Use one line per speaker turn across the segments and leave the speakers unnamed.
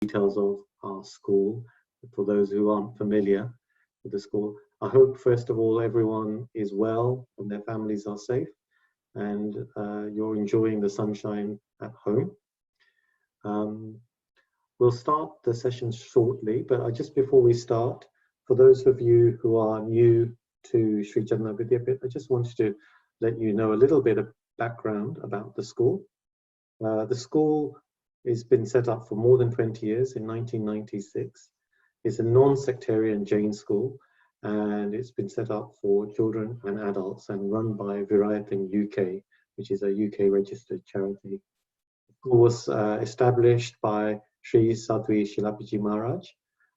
details of our school for those who aren't familiar with the school. I hope, first of all, everyone is well and their families are safe, and you're enjoying the sunshine at home. We'll start the session shortly, but just before we start, for those of you who are new to Sri Janna Vidyapith, I just wanted to let you know a little bit of background about the school. The school has been set up for more than 20 years in 1996. It's a non-sectarian Jain school, and it's been set up for children and adults and run by Virayatham UK, which is a UK registered charity. The school was established by Sri Sadhvi Shilapiji Maharaj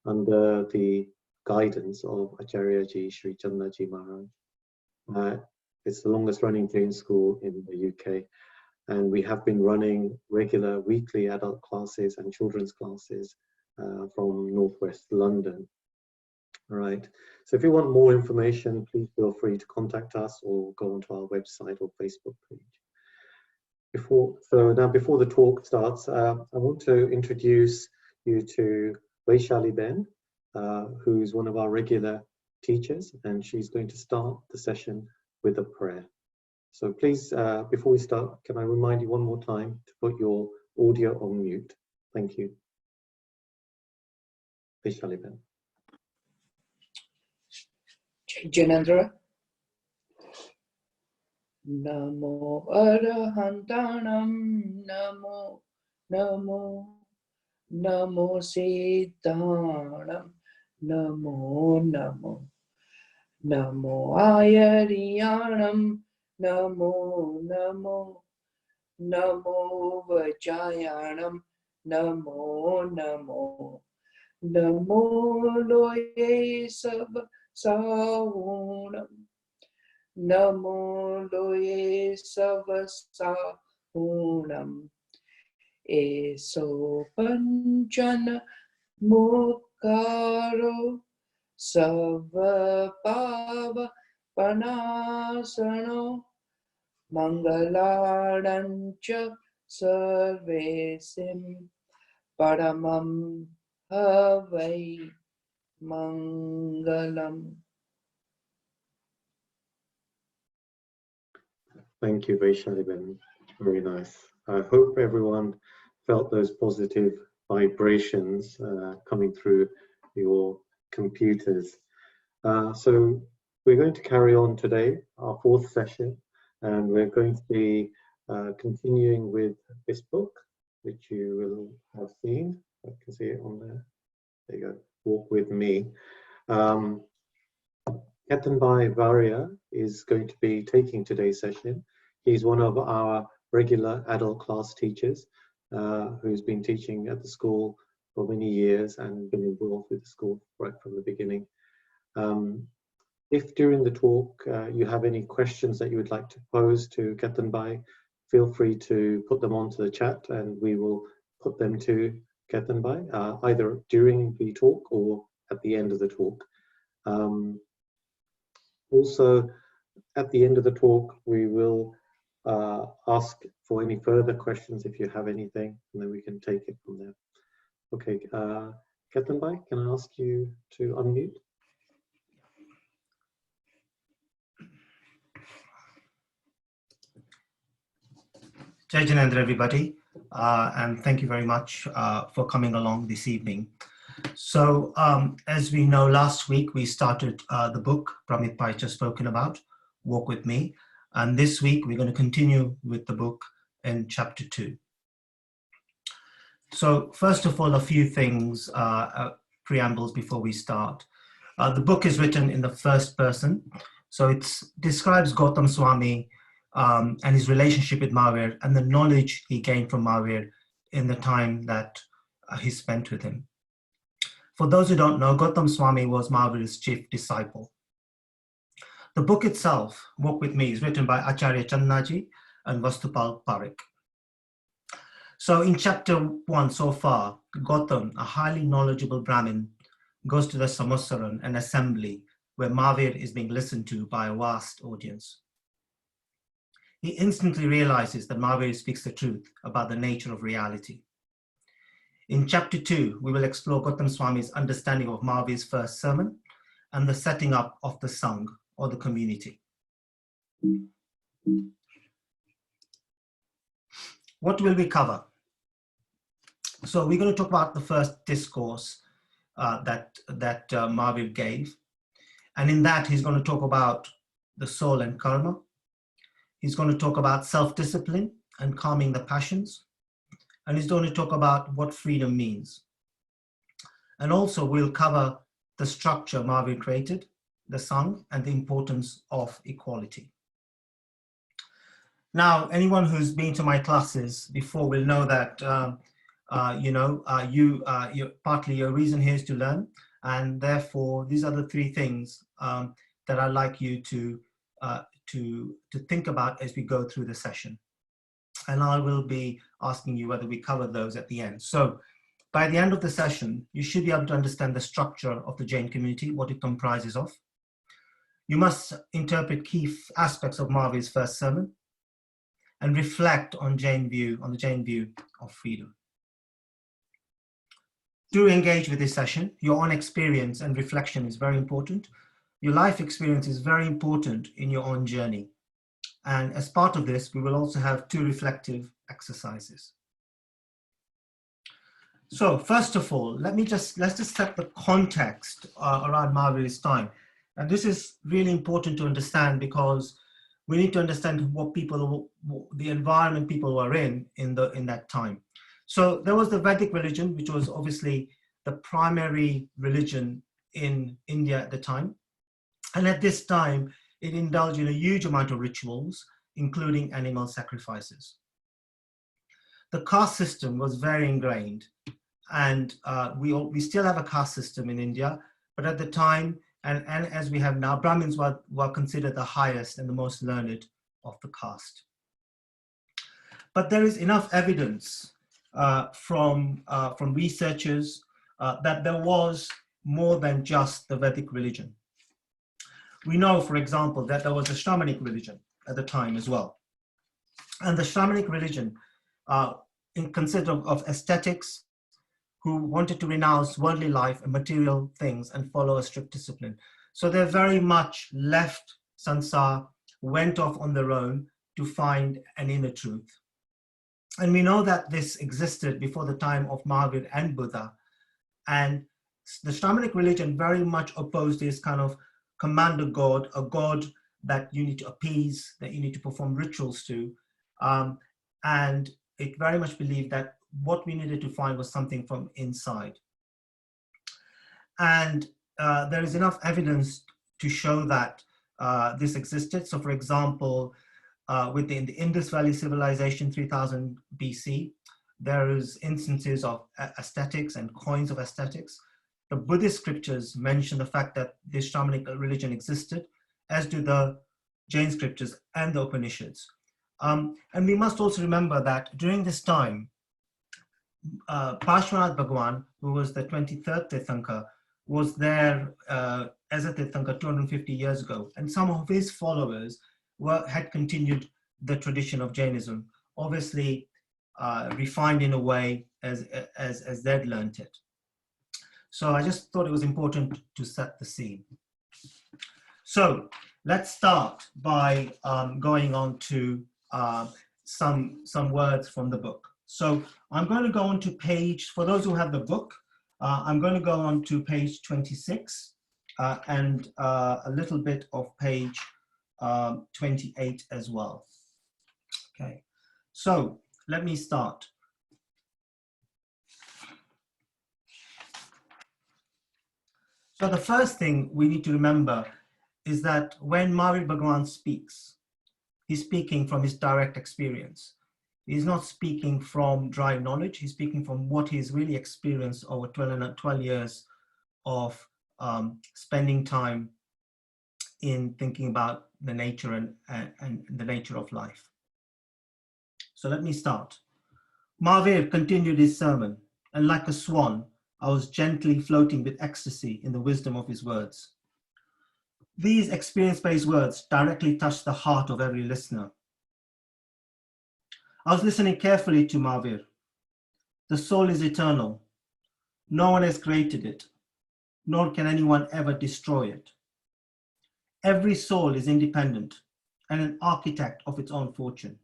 under the guidance of Acharya Ji Sri Chandaji Maharaj. It's the longest running Jain school in the UK, and we have been running regular weekly adult classes and children's classes from Northwest London. All right, so if you want more information, please feel free to contact us or go onto our website or Facebook page. Before the talk starts, I want to introduce you to Vaishali Ben, who's one of our regular teachers, and she's going to start the session with a prayer. So please, before we start, can I remind you one more time to put your audio on mute? Thank you. Vaishali Ben.
Janandra. Namo Arahantanam, Namo, Namo, Namo Siddhanam, Namo, Namo, Namo Ayariyanam, Namo, Namo, Namo Vajayanam, Namo, Namo, Namo Loye Sava Sahunam, Namo Loye Sava Sahunam, Eso Panchana Mukaro Sava Pava Panasano Mangaladancha Sarvesim Paramam Havai Mangalam.
Thank you, Vaishali Ben. Very nice. I hope everyone felt those positive vibrations coming through your computers. So we're going to carry on today, our fourth session, and we're going to be continuing with this book, which you will have seen. I can see it on there. There you go. Walk with me. Ketan Varya is going to be taking today's session. He's one of our regular adult class teachers who's been teaching at the school for many years and been involved with the school right from the beginning. If during the talk you have any questions that you would like to pose to Ketan Bhai, feel free to put them onto the chat and we will put them to Ketan Bhai, either during the talk or at the end of the talk. Also, at the end of the talk, we will ask for any further questions if you have anything, and then we can take it from there. Okay, Ketan Bhai, can I ask you to unmute?
Jai Janendra, everybody, and thank you very much for coming along this evening. So, as we know, last week we started the book Pramit Bhai just spoken about, Walk With Me, and this week we're going to continue with the book in chapter 2. So, first of all, a few things, preambles before we start. The book is written in the first person, so it describes Gautam Swami and his relationship with Mahavir and the knowledge he gained from Mahavir in the time that he spent with him. For those who don't know, Gautam Swami was Mahavir's chief disciple. The book itself, Walk With Me, is written by Acharya Chandaji and Vastupal Parekh. So in chapter 1 so far, Gautam, a highly knowledgeable Brahmin, goes to the Samotsaran, an assembly where Mahavir is being listened to by a vast audience. He instantly realizes that Mahavir speaks the truth about the nature of reality. In chapter 2, we will explore Gautam Swami's understanding of Mahavir's first sermon and the setting up of the sangh, or the community. What will we cover? So we're going to talk about the first discourse that Mahavir gave. And in that, he's going to talk about the soul and karma. He's going to talk about self-discipline and calming the passions. And he's going to talk about what freedom means. And also we'll cover the structure Mahavir created, the sangh, and the importance of equality. Now, anyone who's been to my classes before will know that partly your reason here is to learn, and therefore these are the three things that I'd like you to think about as we go through the session. And I will be asking you whether we cover those at the end. So by the end of the session, you should be able to understand the structure of the Jain community, what it comprises of. You must interpret key aspects of Mahavir's first sermon and reflect on the Jain view of freedom. Do engage with this session. Your own experience and reflection is very important. Your life experience is very important in your own journey. And as part of this, we will also have 2 reflective exercises. So first of all, let's just set the context around Mahavir's time. And this is really important to understand because we need to understand the environment people were in that time. So there was the Vedic religion, which was obviously the primary religion in India at the time. And at this time, it indulged in a huge amount of rituals, including animal sacrifices. The caste system was very ingrained, and we still have a caste system in India, but at the time, and as we have now, Brahmins were considered the highest and the most learned of the caste. But there is enough evidence from researchers that there was more than just the Vedic religion. We know, for example, that there was a shamanic religion at the time as well. And the shamanic religion consisted of ascetics who wanted to renounce worldly life and material things and follow a strict discipline. So they very much left sansar, went off on their own to find an inner truth. And we know that this existed before the time of Mahavir and Buddha. And the shamanic religion very much opposed this kind of commander god, a god that you need to appease, that you need to perform rituals to. And it very much believed that what we needed to find was something from inside. And there is enough evidence to show that this existed. So for example, within the Indus Valley civilization, 3000 BC, there is instances of ascetics and coins of ascetics. The Buddhist scriptures mention the fact that this shamanic religion existed, as do the Jain scriptures and the Upanishads. And we must also remember that during this time, Parshvanath Bhagwan, who was the 23rd Tirthankar, was there as a Tirthankar 250 years ago. And some of his followers had continued the tradition of Jainism, obviously refined in a way as they'd learnt it. So I just thought it was important to set the scene. So let's start by going on to some words from the book. So I'm going to go on to page, for those who have the book, I'm going to go on to page 26 and a little bit of page 28 as well. Okay, so let me start. So the first thing we need to remember is that when Mahavir Bhagwan speaks, he's speaking from his direct experience. He's not speaking from dry knowledge. He's speaking from what he's really experienced over 12 years of spending time in thinking about the nature and the nature of life. So let me start. Mahavir continued his sermon, and like a swan, I was gently floating with ecstasy in the wisdom of his words. These experience-based words directly touched the heart of every listener. I was listening carefully to Mahavir. The soul is eternal. No one has created it, nor can anyone ever destroy it. Every soul is independent and an architect of its own fortune.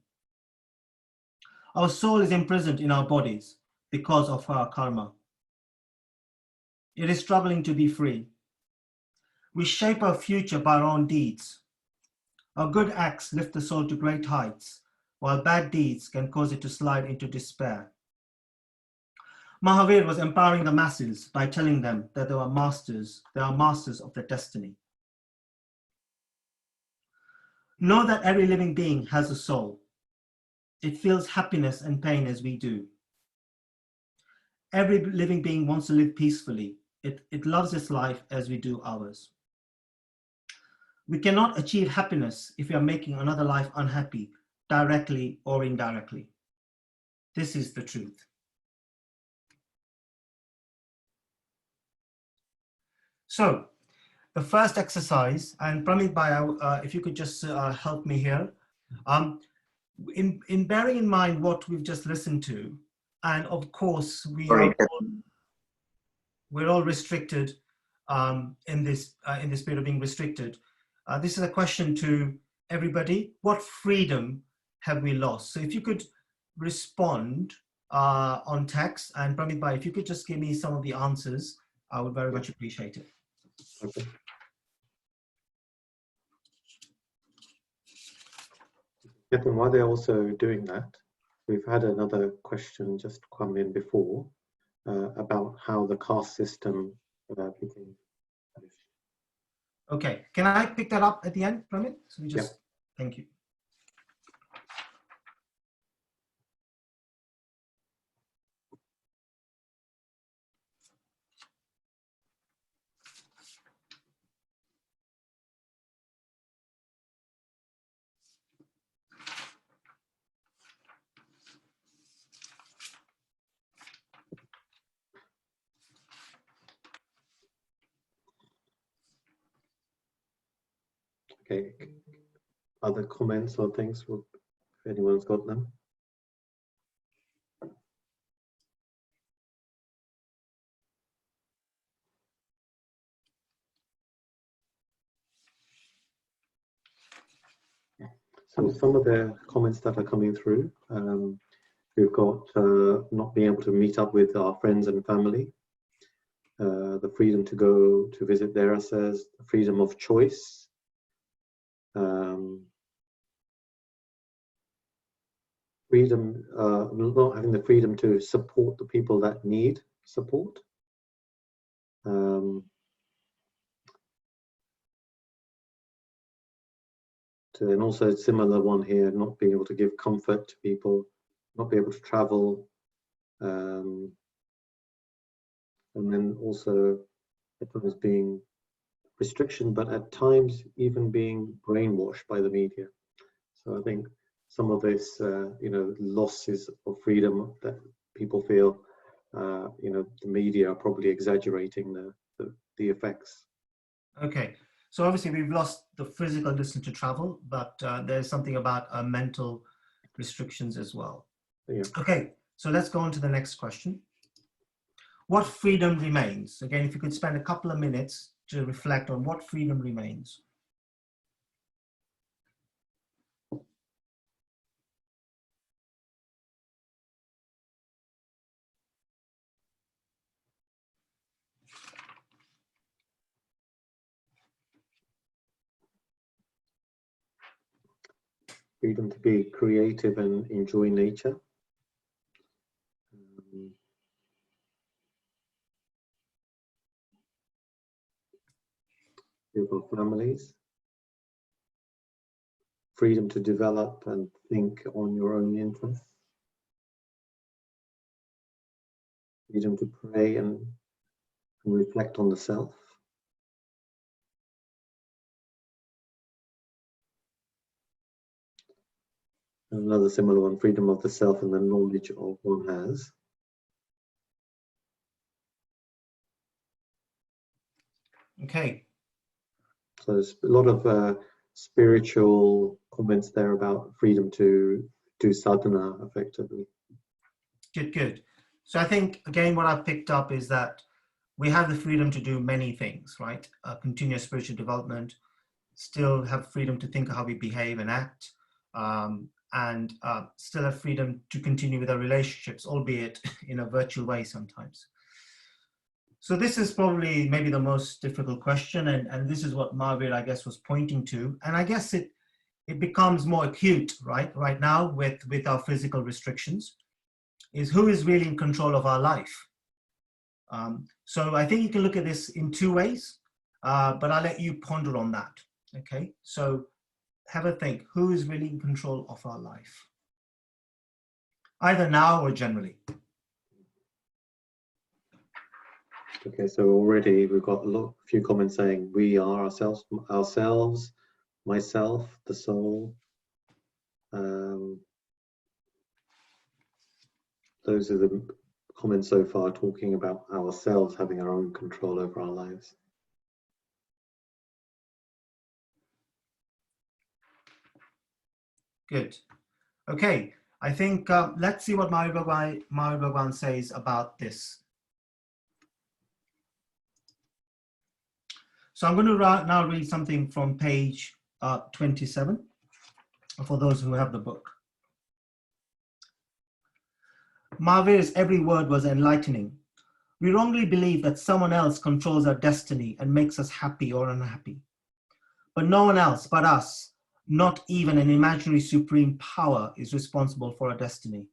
Our soul is imprisoned in our bodies because of our karma. It is struggling to be free. We shape our future by our own deeds. Our good acts lift the soul to great heights, while bad deeds can cause it to slide into despair. Mahavir was empowering the masses by telling them that they are masters of their destiny. Know that every living being has a soul. It feels happiness and pain as we do. Every living being wants to live peacefully. It loves its life as we do ours. We cannot achieve happiness if we are making another life unhappy, directly or indirectly. This is the truth. So, the first exercise, and Pramit Bhai, if you could just help me here. In bearing in mind what we've just listened to, and of course we're all restricted in this period of being restricted. This is a question to everybody. What freedom have we lost? So if you could respond on text, and Pramit Bhai, if you could just give me some of the answers, I would very much appreciate it.
Okay. Ketan, while they're also doing that, we've had another question just come in before about how the caste system became.
Okay, can I pick that up at the end, Pramit? So we just, Thank you.
Okay. Other comments or things, if anyone's got them? So some of the comments that are coming through, we've got not being able to meet up with our friends and family, the freedom to go to visit their asas, the freedom of choice, freedom, not having the freedom to support the people that need support. And also a similar one here, not being able to give comfort to people, not be able to travel, and then also at times being restriction, but at times even being brainwashed by the media. So I think some of this, losses of freedom that people feel, the media are probably exaggerating the effects.
Okay, so obviously we've lost the physical distance to travel, but there's something about mental restrictions as well.
Yeah.
Okay, so let's go on to the next question. What freedom remains? Again, if you could spend a couple of minutes to reflect on what freedom remains.
Freedom to be creative and enjoy nature. Your families. Freedom to develop and think on your own interests. Freedom to pray and reflect on the self. Another similar one, freedom of the self and the knowledge of one has.
Okay.
So there's a lot of spiritual comments there about freedom to do sadhana effectively.
Good, good. So I think, again, what I've picked up is that we have the freedom to do many things, right? Continuous spiritual development, still have freedom to think of how we behave and act, and still have freedom to continue with our relationships, albeit in a virtual way sometimes. So this is probably maybe the most difficult question, and this is what Mahavir, I guess, was pointing to. And I guess it becomes more acute, right now with our physical restrictions, is who is really in control of our life. So I think you can look at this in two ways, but I'll let you ponder on that. Okay, so have a think, who is really in control of our life? Either now or generally.
Okay, so already we've got a few comments saying we are ourselves, myself, the soul. Those are the comments so far talking about ourselves having our own control over our lives.
Good. Okay, I think let's see what Mahavir Bhagwan says about this. So I'm going to now read something from page 27 for those who have the book. Mahavir's every word was enlightening. We wrongly believe that someone else controls our destiny and makes us happy or unhappy. But no one else but us, not even an imaginary supreme power, is responsible for our destiny.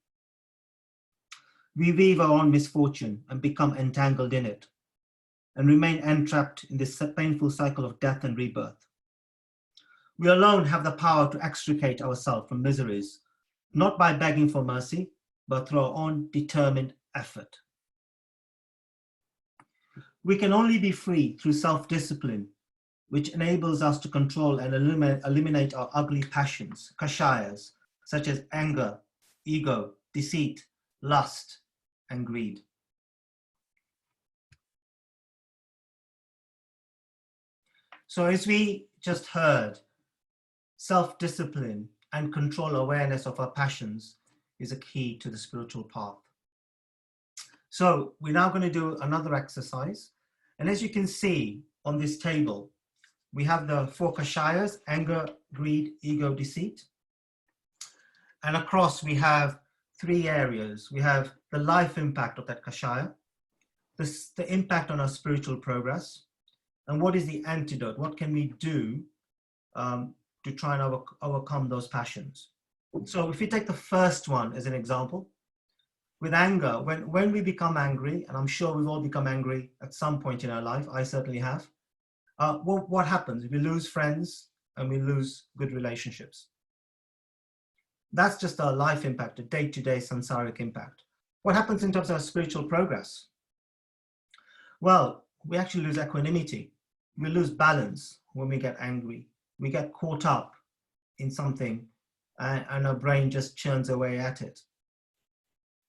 We weave our own misfortune and become entangled in it, and remain entrapped in this painful cycle of death and rebirth. We alone have the power to extricate ourselves from miseries, not by begging for mercy, but through our own determined effort. We can only be free through self-discipline, which enables us to control and eliminate our ugly passions, kashayas, such as anger, ego, deceit, lust, and greed. So as we just heard, self-discipline and control awareness of our passions is a key to the spiritual path. So we're now going to do another exercise. And as you can see on this table, we have the four kashayas: anger, greed, ego, deceit. And across we have three areas. We have the life impact of that kashaya, the impact on our spiritual progress, and what is the antidote? What can we do to try and overcome those passions? So if you take the first one as an example, with anger, when we become angry, and I'm sure we've all become angry at some point in our life, I certainly have, what happens? We lose friends and we lose good relationships. That's just our life impact, a day-to-day samsaric impact. What happens in terms of our spiritual progress? Well, we actually lose equanimity. We lose balance when we get angry. We get caught up in something and our brain just churns away at it.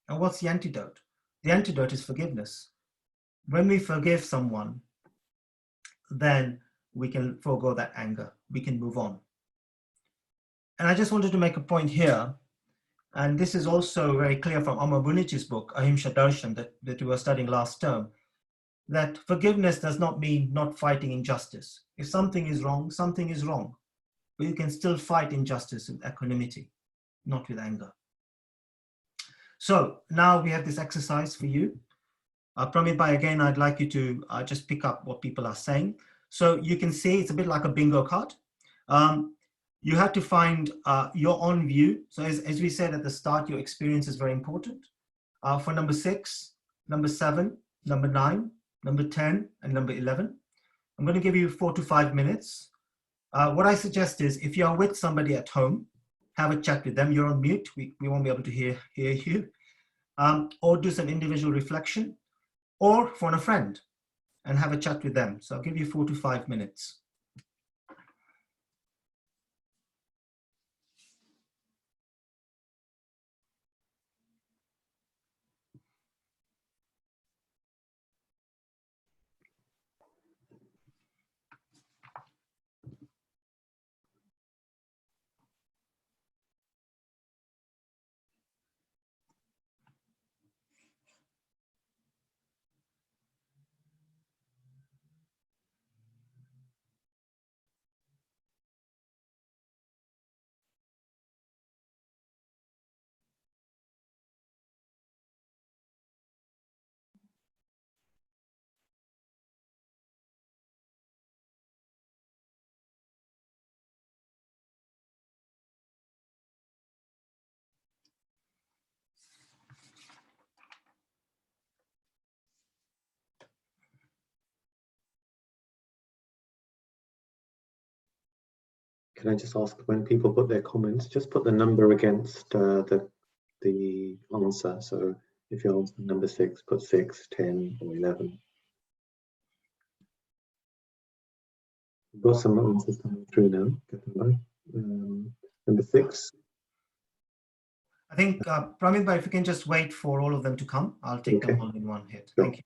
And what's the antidote? The antidote is forgiveness. When we forgive someone, then we can forego that anger. We can move on. And I just wanted to make a point here, and this is also very clear from Amar Bunichi's book, Ahimsa Darshan, that we were studying last term, that forgiveness does not mean not fighting injustice. If something is wrong, something is wrong. But you can still fight injustice with equanimity, not with anger. So now we have this exercise for you. Pramit Bhai, again, I'd like you to just pick up what people are saying. So you can see it's a bit like a bingo card. You have to find your own view. So as we said at the start, your experience is very important. For number 6, number 7, number 9, number 10, and number 11, I'm going to give you 4 to 5 minutes. What I suggest is if you're with somebody at home, have a chat with them. You're on mute. We won't be able to hear you. Or do some individual reflection, or phone a friend and have a chat with them. So I'll give you 4 to 5 minutes.
can I just ask, when people put their comments, just put the number against the answer. So if you're answering number 6, put 6, 10, or 11. We've got some answers coming through now. Get them right. Number 6.
I think, Pramit, if you can just wait for all of them to come, I'll take them
Okay.
all in one hit.
Sure.
Thank you.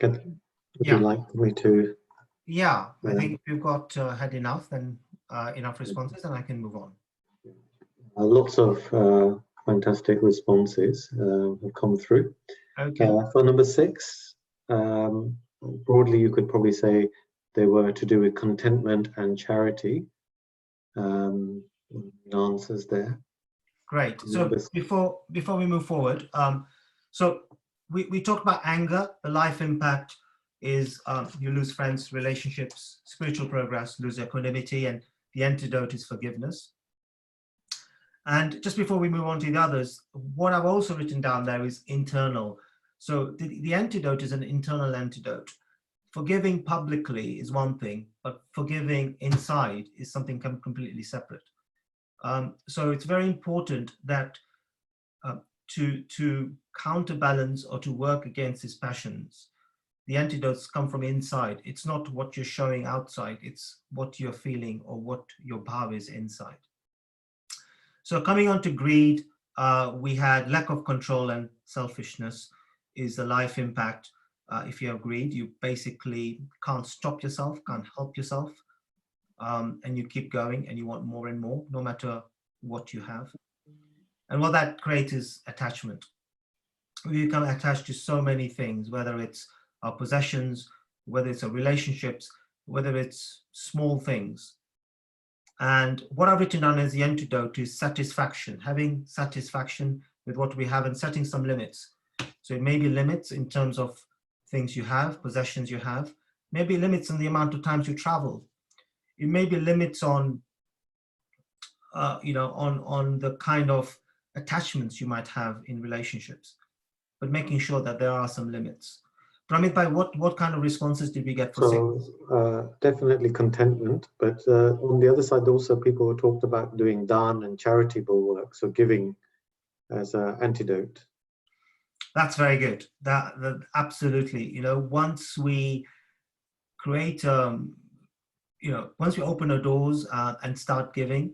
Would
Yeah.
you like me to?
Yeah, I think if we've got had enough, then enough responses, and I can move on.
Lots of fantastic responses have come through.
Okay.
For number 6, broadly, you could probably say they were to do with contentment and charity. Answers there.
Great. So before we move forward, so we talked about anger. The life impact is you lose friends, relationships, spiritual progress, lose equanimity, and the antidote is forgiveness. And just before we move on to the others, what I've also written down there is internal. So the antidote is an internal antidote. Forgiving publicly is one thing, but forgiving inside is something completely separate. So it's very important that to counterbalance or to work against these passions, the antidotes come from inside. It's not what you're showing outside, it's what you're feeling or what your bhai is inside. So coming on to greed, we had lack of control and selfishness is the life impact. If you have greed, you basically can't stop yourself, can't help yourself, and you keep going and you want more and more, no matter what you have. And what that creates is attachment. We become attached to so many things, whether it's our possessions, whether it's our relationships, whether it's small things. And what I've written down as the antidote is satisfaction, having satisfaction with what we have and setting some limits. So it may be limits in terms of things you have, possessions you have, maybe limits on the amount of times you travel. It may be limits on, on the kind of attachments you might have in relationships, but making sure that there are some limits. Pramit Bhai, what kind of responses did we get for
So definitely contentment, but on the other side also people talked about doing dan and charitable work, so giving as an antidote.
That's very good. That absolutely. Once we create, once we open our doors and start giving,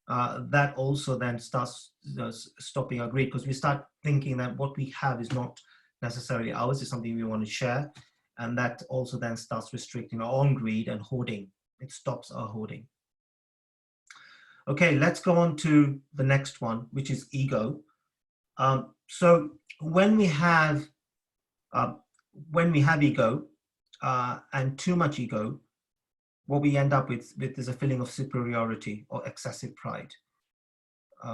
that also then starts stopping our greed, because we start thinking that what we have is not necessarily ours, is something we want to share, and that also then starts restricting our own greed and hoarding. It stops our hoarding. Okay, let's go on to the next one, which is ego. So when we have ego and too much ego, what we end up with is a feeling of superiority or excessive pride.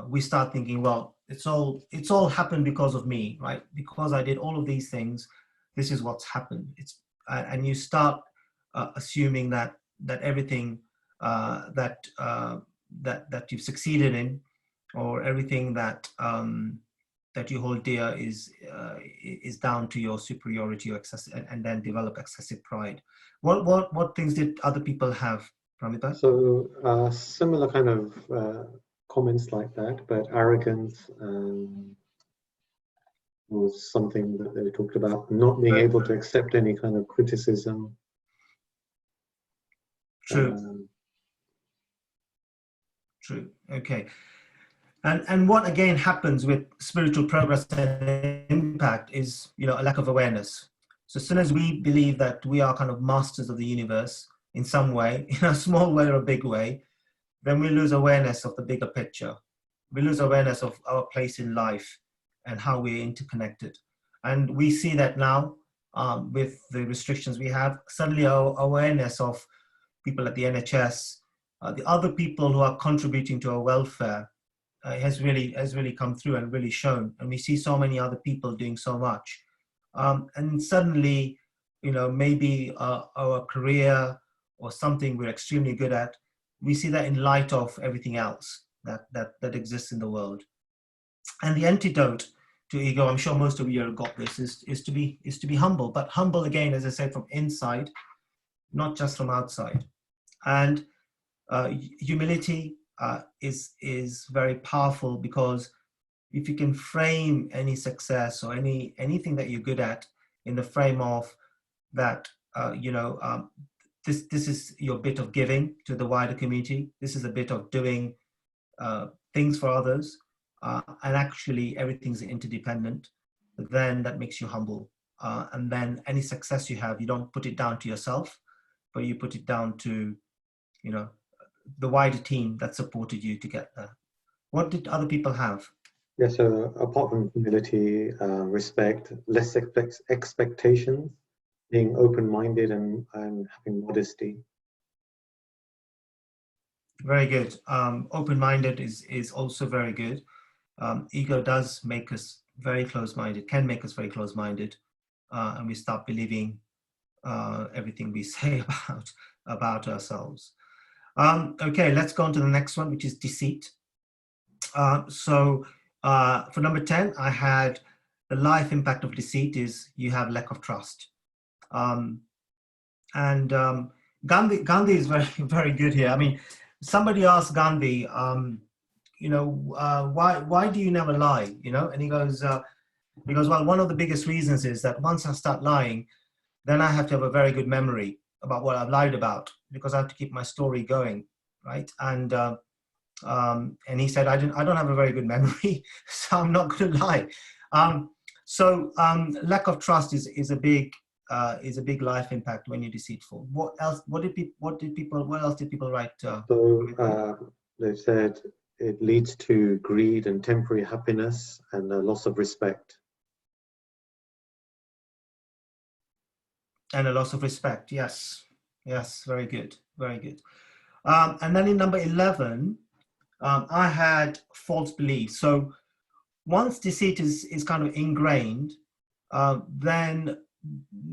We start thinking, well, it's all happened because of me, right? Because I did all of these things, this is what's happened. And you start assuming that everything that you've succeeded in, or everything that you hold dear is down to your superiority or excessive, and then develop excessive pride. What things did other people have, Pramita?
So similar kind of comments like that, but arrogance was something that they talked about, not being able to accept any kind of criticism.
True. True. Okay. And what again happens with spiritual progress and impact is, a lack of awareness. So as soon as we believe that we are kind of masters of the universe in some way, in a small way or a big way, then we lose awareness of the bigger picture. We lose awareness of our place in life and how we're interconnected. And we see that now with the restrictions we have. Suddenly our awareness of people at the NHS, the other people who are contributing to our welfare, has really come through and really shown. And we see so many other people doing so much. And suddenly, maybe our career or something we're extremely good at, we see that in light of everything else that exists in the world. And the antidote to ego, I'm sure most of you have got this, is to be humble. But humble, again, as I said, from inside, not just from outside. And humility is very powerful, because if you can frame any success or anything that you're good at in the frame of that, this is your bit of giving to the wider community. This is a bit of doing things for others, and actually everything's interdependent. Then that makes you humble. and then any success you have, you don't put it down to yourself, but you put it down to, you know, the wider team that supported you to get there. What did other people have?
Yeah, so apart from humility, respect, less expectations, being open-minded and having modesty.
Very good. Open-minded is also very good. Ego does make us very close-minded, can make us very close-minded, and we start believing everything we say about ourselves. Okay, let's go on to the next one, which is deceit. So for number 10, I had the life impact of deceit is you have lack of trust. Gandhi is very, very good here. I mean, somebody asked Gandhi, you know, why do you never lie? You know, and he goes, well, one of the biggest reasons is that once I start lying, then I have to have a very good memory about what I've lied about, because I have to keep my story going, right? And he said, I don't have a very good memory, so I'm not going to lie. Lack of trust is a big life impact when you're deceitful. What else did people write?
They've said it leads to greed and temporary happiness and a loss of respect.
And a loss of respect, yes. Yes, very good, very good. And then in number 11, I had false beliefs. So once deceit is kind of ingrained, then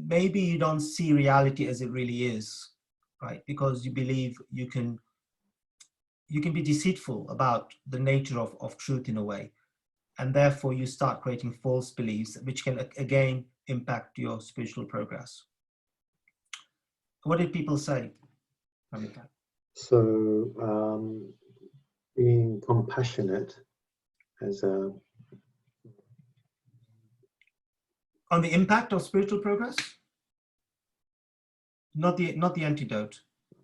maybe you don't see reality as it really is, right? Because you believe you can be deceitful about the nature of truth in a way. And therefore you start creating false beliefs, which can again impact your spiritual progress. What did people say?
So being compassionate as a...
On the impact of spiritual progress? Not the antidote.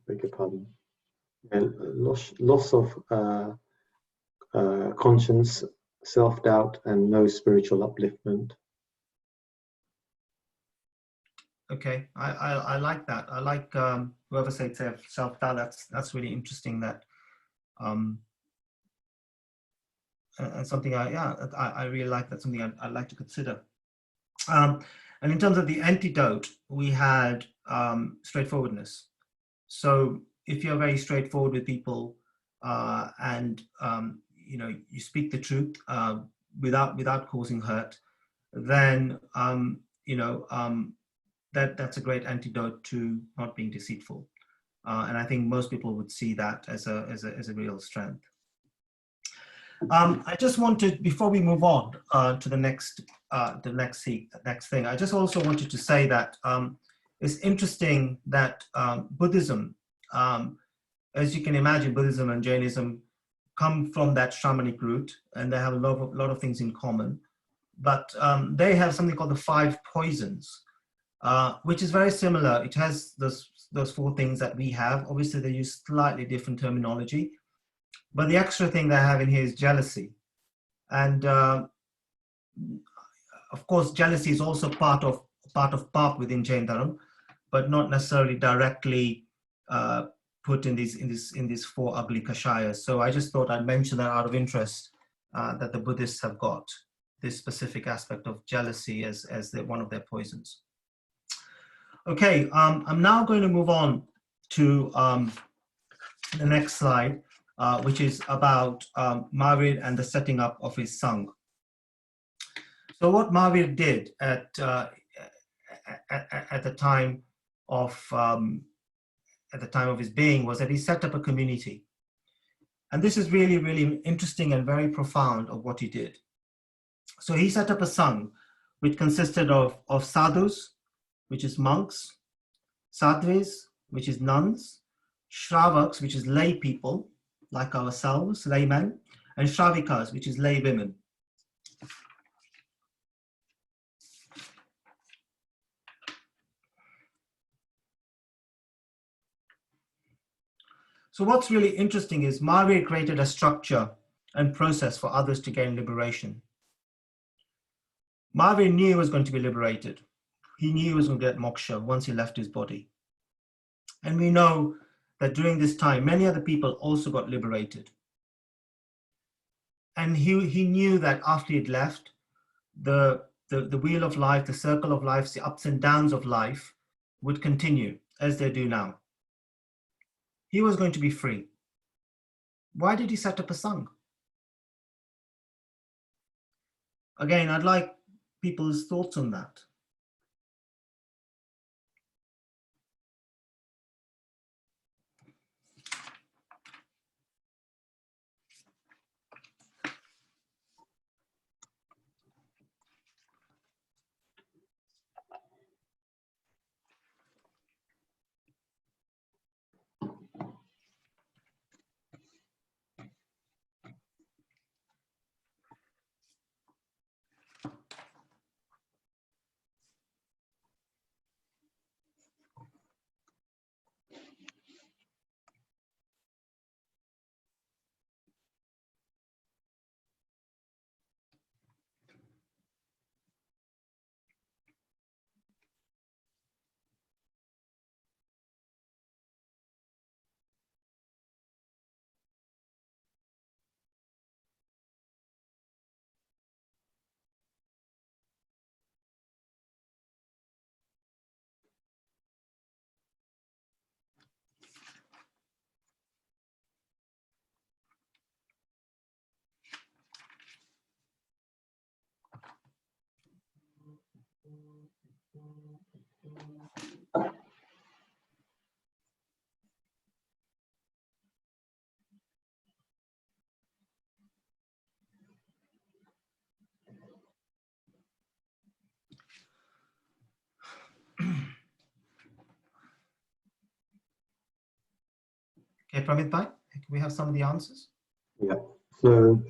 Beg your pardon. And loss of conscience, self-doubt, and no spiritual upliftment.
Okay, I like that. I like whoever said self-doubt. That's really interesting. That and something I really like. That's something I'd like to consider. And in terms of the antidote, we had straightforwardness. So if you're very straightforward with people and you know, you speak the truth without causing hurt, then you know, that's a great antidote to not being deceitful. And I think most people would see that as a real strength. I just wanted, before we move on to the next thing, I just also wanted to say that it's interesting that Buddhism, as you can imagine, Buddhism and Jainism come from that shamanic root, and they have a lot of things in common. But they have something called the 5 poisons, which is very similar. It has those 4 things that we have. Obviously, they use slightly different terminology. But the extra thing they have in here is jealousy. And of course, jealousy is also part of Pap within Jain Dharma, but not necessarily directly put in these 4 ugly kashayas. So I just thought I'd mention that out of interest, that the Buddhists have got this specific aspect of jealousy as one of their poisons. Okay, I'm now going to move on to the next slide, which is about Mahavir and the setting up of his sangh. So what Mahavir did at the time of his being was that he set up a community. And this is really, really interesting and very profound of what he did. So he set up a sangh which consisted of sadhus, which is monks, sadhvis, which is nuns, shravaks, which is lay people, like ourselves, laymen, and shravikas, which is lay women. So what's really interesting is Mahavir created a structure and process for others to gain liberation. Mahavir knew he was going to be liberated, he knew he was going to get moksha once he left his body. And we know that during this time, many other people also got liberated. And he knew that after he'd left, the wheel of life, the circle of life, the ups and downs of life would continue as they do now. He was going to be free. Why did he set up a sangh? Again, I'd like people's thoughts on that. Okay, Pramit Bhai, can we have some of the answers?
Yeah. So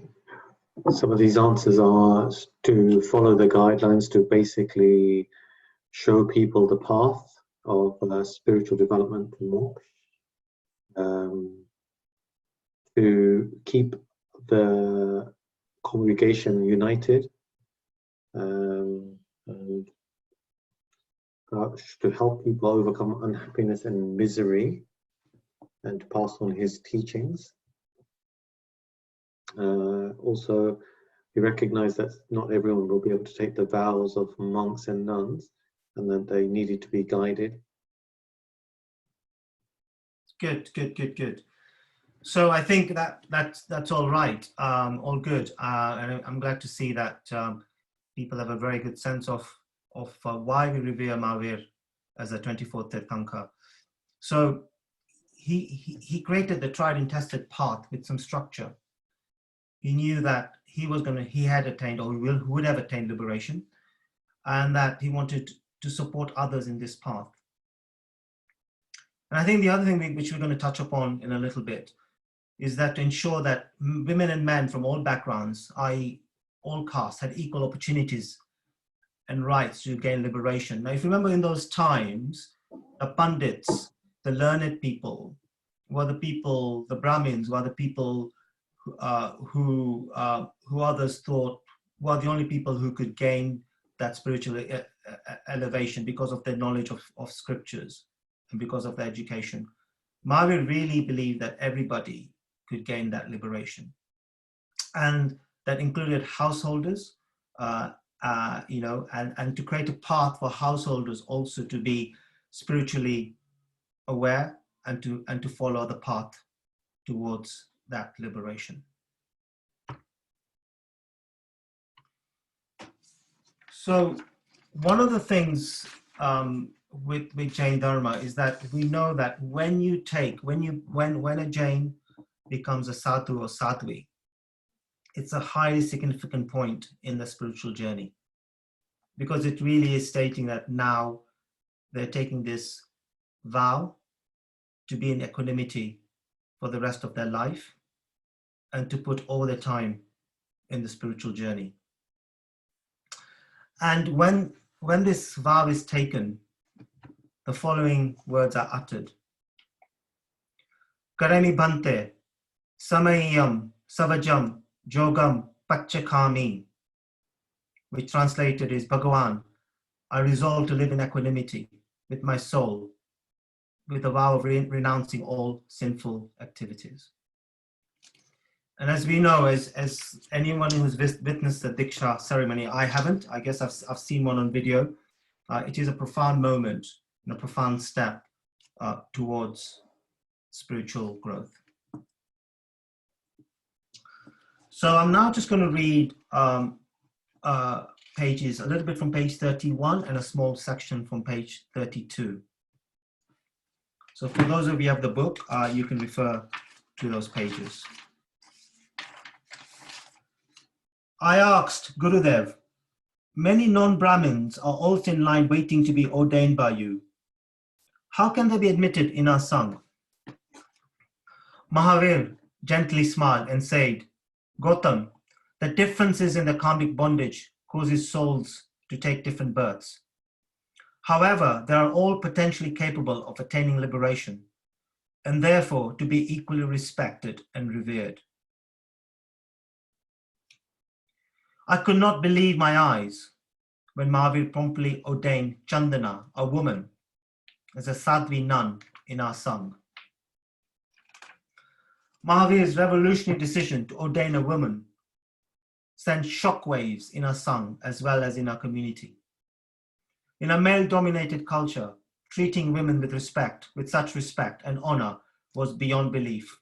some of these answers are to follow the guidelines to basically show people the path of spiritual development and moksha, to keep the congregation united, and to help people overcome unhappiness and misery, and to pass on his teachings. Also, he recognized that not everyone will be able to take the vows of monks and nuns, and that they needed to be guided.
Good. So I think that's all right, all good, and I'm glad to see that people have a very good sense of why we revere Mahavir as a 24th Tirthankar. So he created the tried and tested path with some structure. He knew that he had attained, or would have attained liberation, and that he wanted to support others in this path. And I think the other thing which we're going to touch upon in a little bit is that to ensure that women and men from all backgrounds, i.e. all castes, had equal opportunities and rights to gain liberation. Now, if you remember in those times, the Pandits, the learned people, were the people, the Brahmins were the people who others thought were the only people who could gain that spiritual elevation because of their knowledge of scriptures and because of their education. Mahavir really believed that everybody could gain that liberation, and that included householders, and to create a path for householders also to be spiritually aware and to follow the path towards that liberation. So one of the things with Jain Dharma is that we know that when a Jain becomes a sadhu or sadhvi, it's a highly significant point in the spiritual journey, because it really is stating that now they're taking this vow to be in equanimity for the rest of their life and to put all their time in the spiritual journey. And when this vow is taken, the following words are uttered. Karami bhante, samayam, savajam, jogam, pachakami, which translated is, Bhagavan, I resolve to live in equanimity with my soul, with a vow of renouncing all sinful activities. And as we know, as anyone who's witnessed the Diksha ceremony, I haven't, I guess I've seen one on video. It is a profound moment and a profound step towards spiritual growth. So I'm now just going to read pages, a little bit from page 31 and a small section from page 32. So for those of you who have the book, you can refer to those pages. I asked Gurudev, many non-Brahmins are also in line waiting to be ordained by you. How can they be admitted in our sangh? Mahavir gently smiled and said, Gautam, the differences in the karmic bondage causes souls to take different births. However, they are all potentially capable of attaining liberation and therefore to be equally respected and revered. I could not believe my eyes when Mahavir promptly ordained Chandana, a woman, as a sadhvi nun in our sangh. Mahavir's revolutionary decision to ordain a woman sent shockwaves in our sangh as well as in our community. In a male-dominated culture, treating women with such respect and honor was beyond belief.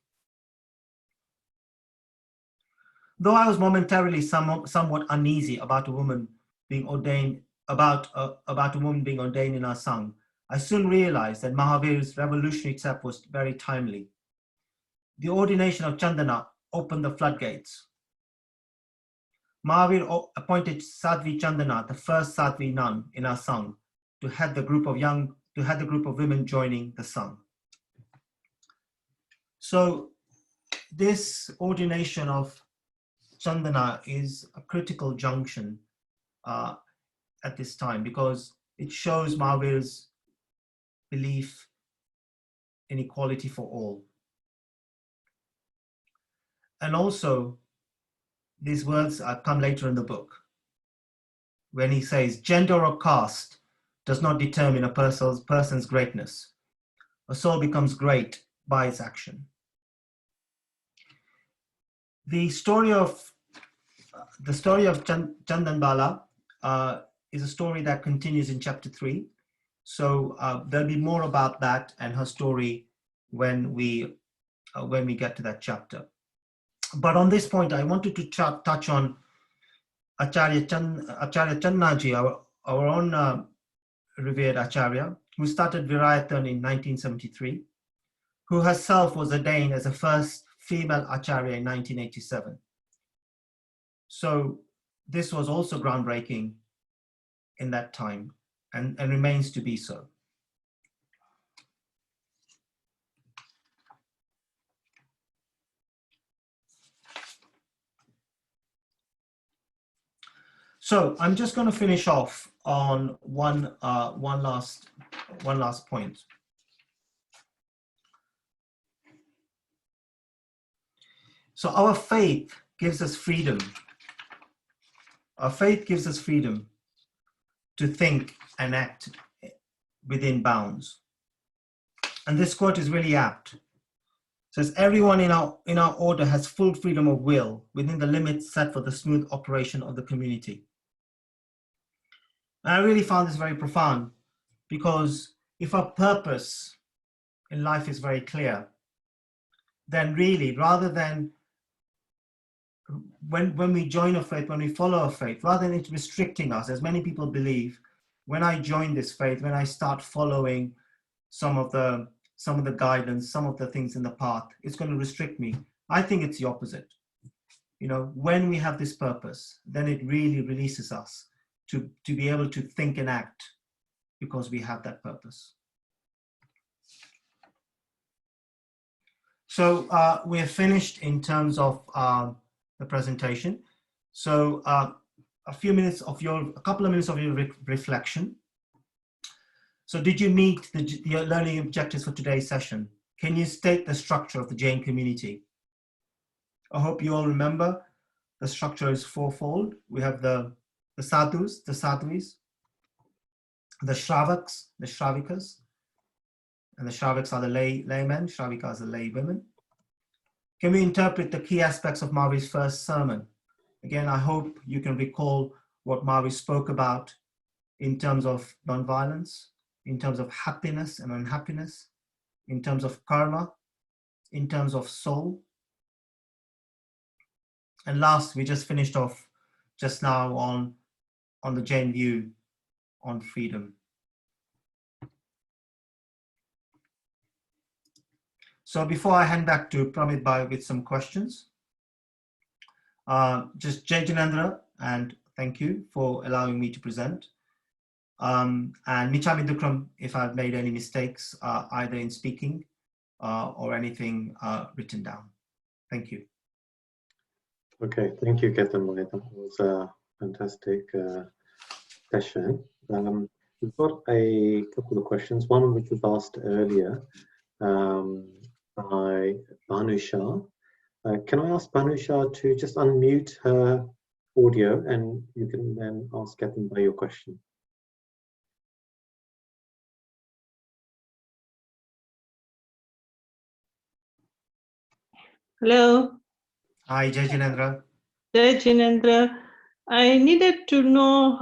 Though I was momentarily somewhat uneasy about a woman being ordained, about a woman being ordained in our sangh, I soon realized that Mahavir's revolutionary step was very timely. The ordination of Chandana opened the floodgates. Mahavir appointed Sadhvi Chandana, the first Sadhvi nun in our sangh, to head the group of women joining the sangh. So this ordination of Chandana is a critical junction at this time because it shows Mahavir's belief in equality for all. And also, these words come later in the book when he says, gender or caste does not determine a person's greatness. A soul becomes great by its action. The story of Chandan Bala is a story that continues in chapter 3. So there'll be more about that and her story when we get to that chapter. But on this point, I wanted to touch on Acharya Channaji, our own revered Acharya, who started Virayatan in 1973, who herself was ordained as the first female Acharya in 1987. So this was also groundbreaking in that time and remains to be so. So I'm just going to finish off on one last point. So our faith gives us freedom. Our faith gives us freedom to think and act within bounds. And this quote is really apt. It says, everyone in our order has full freedom of will within the limits set for the smooth operation of the community. And I really found this very profound because if our purpose in life is very clear, then really, rather than when we join a faith, when we follow a faith, rather than it restricting us, as many people believe, when I join this faith, when I start following some of the guidance, some of the things in the path, it's going to restrict me. I think it's the opposite. You know, when we have this purpose, then it really releases us to be able to think and act because we have that purpose. So we are finished in terms of the presentation. So a couple of minutes of your reflection. So did you meet the learning objectives for today's session? Can you state the structure of the Jain community? I hope you all remember the structure is fourfold. We have the sadhus, the sadhvis, the Shravaks, the Shravikas, and the Shravaks are the laymen, Shravikas are the lay women. Can we interpret the key aspects of Mahavir's first sermon? Again, I hope you can recall what Mahavir spoke about in terms of nonviolence, in terms of happiness and unhappiness, in terms of karma, in terms of soul. And last, we just finished off just now on the Jain view on freedom. So before I hand back to Pramit Bhai with some questions, just Jai Jinendra, and thank you for allowing me to present. And Michami Dukram, if I've made any mistakes, either in speaking or anything written down. Thank you.
Okay, thank you, Ketan. That was a fantastic session. We've got a couple of questions. One which was asked earlier by Banusha. Can I ask Banusha to just unmute her audio, and you can then ask Ketan by your question.
Hello.
Hi, Jai Jinendra.
Jai Jinendra. I needed to know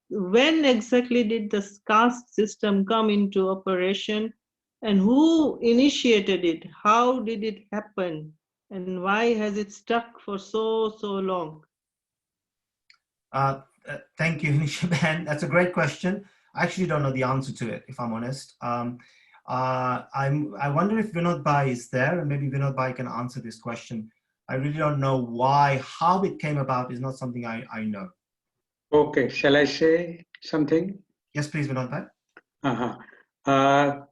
when exactly did the caste system come into operation, and who initiated it? How did it happen? And why has it stuck for so long?
Thank you, Nishaben. That's a great question. I actually don't know the answer to it, if I'm honest. I wonder if Vinod Bhai is there, and maybe Vinod Bhai can answer this question. I really don't know how it came about is not something I know.
Okay, shall I say something?
Yes, please, Vinod Bhai.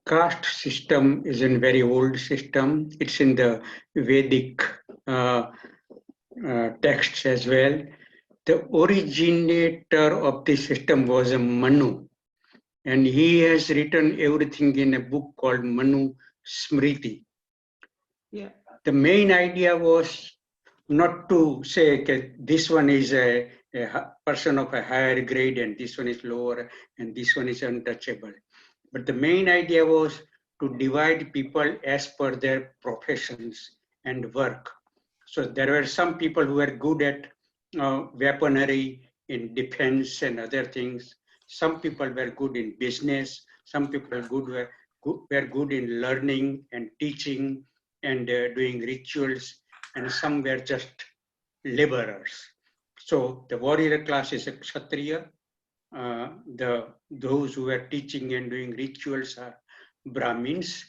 Caste system is a very old system. It's in the Vedic texts as well. The originator of the system was a Manu, and he has written everything in a book called Manu Smriti.
Yeah.
The main idea was not to say okay, this one is a person of a higher grade and this one is lower and this one is untouchable. But the main idea was to divide people as per their professions and work. So there were some people who were good at weaponry, in defense and other things. Some people were good in business. Some people were good in learning and teaching and doing rituals. And some were just laborers. So the warrior class is a Kshatriya. Those who were teaching and doing rituals are Brahmins.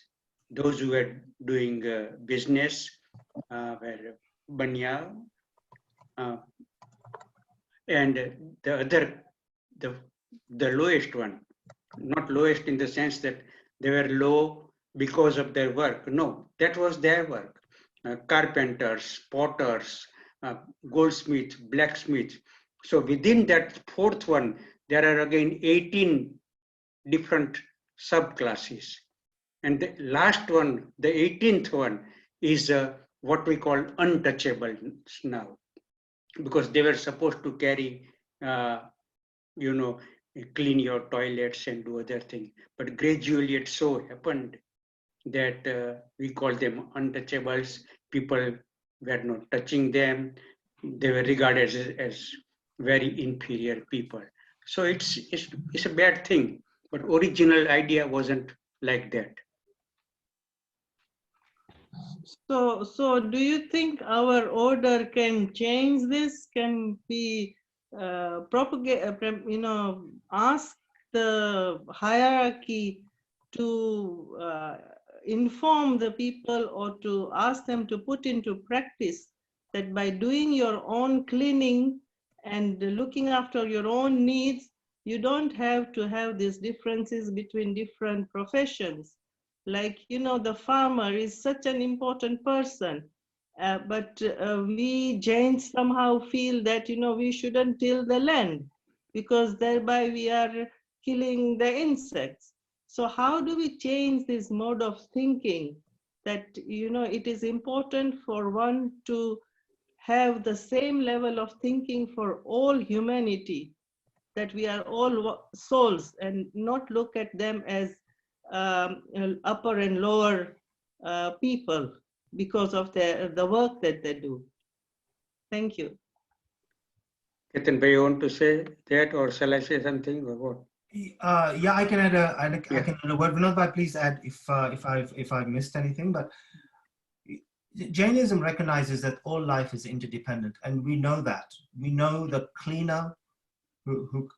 Those who were doing business were Banya. And the lowest one, not lowest in the sense that they were low because of their work. No, that was their work. Carpenters, potters, goldsmiths, blacksmiths. So within that fourth one, there are again 18 different subclasses. And the last one, the 18th one, is what we call untouchables now, because they were supposed to carry, clean your toilets and do other things. But gradually it so happened that we call them untouchables. People were not touching them. They were regarded as very inferior people. So it's a bad thing, but original idea wasn't like that.
So do you think our order can change this? Can we propagate, ask the hierarchy to inform the people, or to ask them to put into practice that by doing your own cleaning and looking after your own needs, you don't have to have these differences between different professions? Like, the farmer is such an important person, but we Jains somehow feel that, we shouldn't till the land because thereby we are killing the insects. So how do we change this mode of thinking that, it is important for one to have the same level of thinking for all humanity, that we are all souls and not look at them as upper and lower people because of the work that they do. Thank you.
Ketan, do you want to say that, or shall I say something, or what?
Yeah, I can add I can add a word. Vinod bhai, please add if I've missed anything. But Jainism recognizes that all life is interdependent, and we know that. We know the cleaner who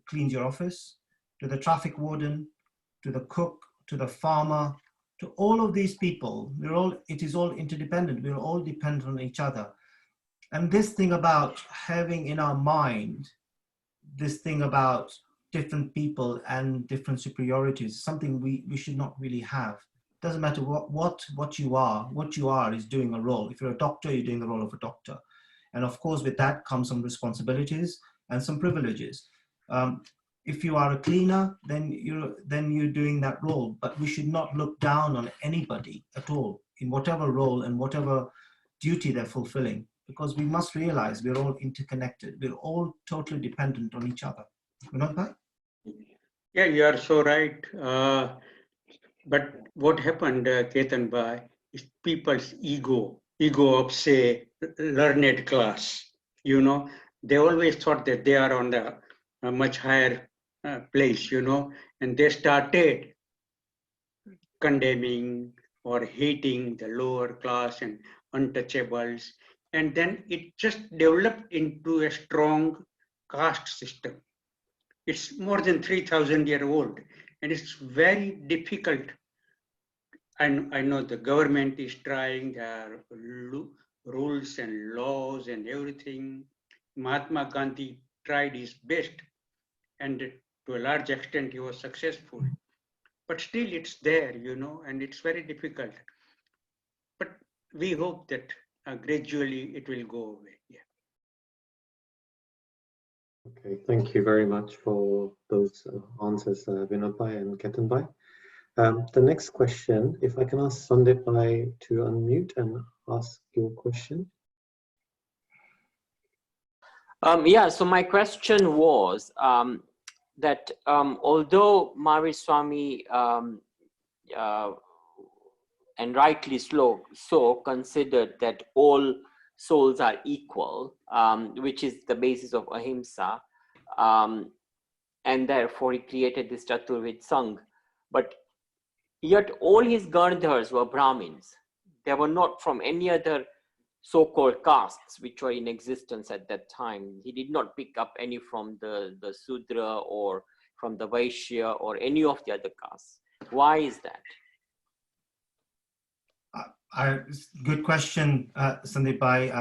cleans your office, to the traffic warden, to the cook, to the farmer, to all of these people. It is all interdependent. We're all dependent on each other. And this thing about having in our mind, this thing about different people and different superiorities, something we should not really have. Doesn't matter what you are is doing a role. If you're a doctor, you're doing the role of a doctor. And of course, with that comes some responsibilities and some privileges. If you are a cleaner, then you're doing that role. But we should not look down on anybody at all in whatever role and whatever duty they're fulfilling, because we must realize we're all interconnected. We're all totally dependent on each other. Vinod bhai?
Yeah, you are so right. But what happened, Ketan bhai, is people's ego of, say, learned class. You know, they always thought that they are on the much higher place, you know, and they started condemning or hating the lower class and untouchables. And then it just developed into a strong caste system. It's more than 3,000 years old, and it's very difficult. And I know the government is trying their rules and laws and everything. Mahatma Gandhi tried his best, and to a large extent he was successful. But still it's there, you know, and it's very difficult. But we hope that gradually it will go away. Yeah.
Okay, thank you very much for those answers, Vinod bhai and Ketan bhai. The next question, if I can ask Sandeep bhai to unmute and ask your question.
Yeah, so my question was that although Mahavir Swami and rightly so considered that all souls are equal, which is the basis of ahimsa, and therefore he created this Chaturvid Sangh. But yet all his Gandhars were Brahmins. They were not from any other so-called castes which were in existence at that time. He did not pick up any from the Sudra or from the Vaishya or any of the other castes. Why is that?
Good question, Sandeep bhai.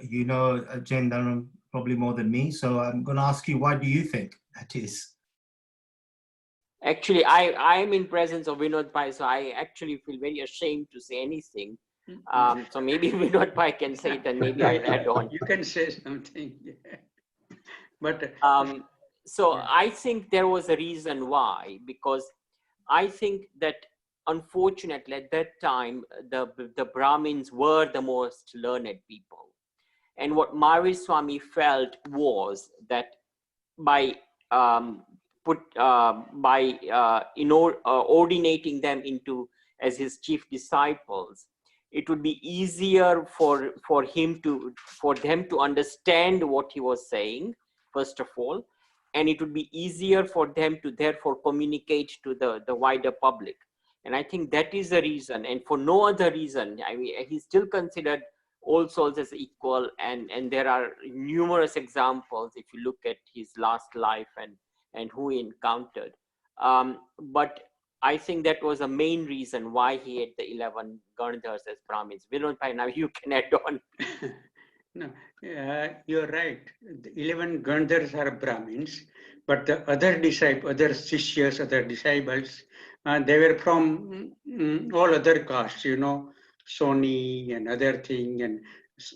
You know Jain Dharam probably more than me, so I'm going to ask you, why do you think that is?
Actually, I am in presence of Vinod bhai, so I actually feel very ashamed to say anything. So maybe Vinod bhai can say it, and maybe I'll add on.
You can say something. Yeah. But
so
yeah.
I think there was a reason why, because I think that unfortunately at that time the Brahmins were the most learned people, and what Mahavir Swami felt was that by ordinating them into as his chief disciples, it would be easier for them to understand what he was saying, first of all, and it would be easier for them to therefore communicate to the wider public. And I think that is the reason, and for no other reason. I mean, he still considered all souls as equal, and there are numerous examples if you look at his last life and who he encountered. But I think that was the main reason why he had the 11 Gandhars as Brahmins. Vinod bhai, now you can add on.
No, you're right. The 11 Gandhars are Brahmins, but the other disciples, other Sishyas, other disciples, they were from all other castes, you know, Soni and other thing, and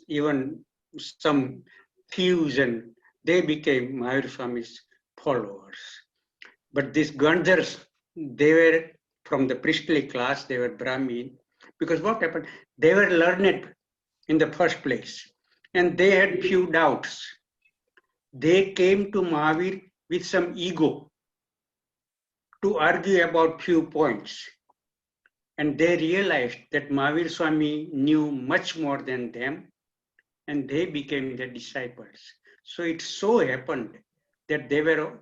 even some thieves, and they became Mahavir Swami's followers. But these Gandhars, they were from the priestly class, they were Brahmin, because what happened? They were learned in the first place, and they had few doubts. they came to Mahavir with some ego to argue about few points. And they realized that Mahavir Swami knew much more than them, and they became the disciples. So it so happened that they were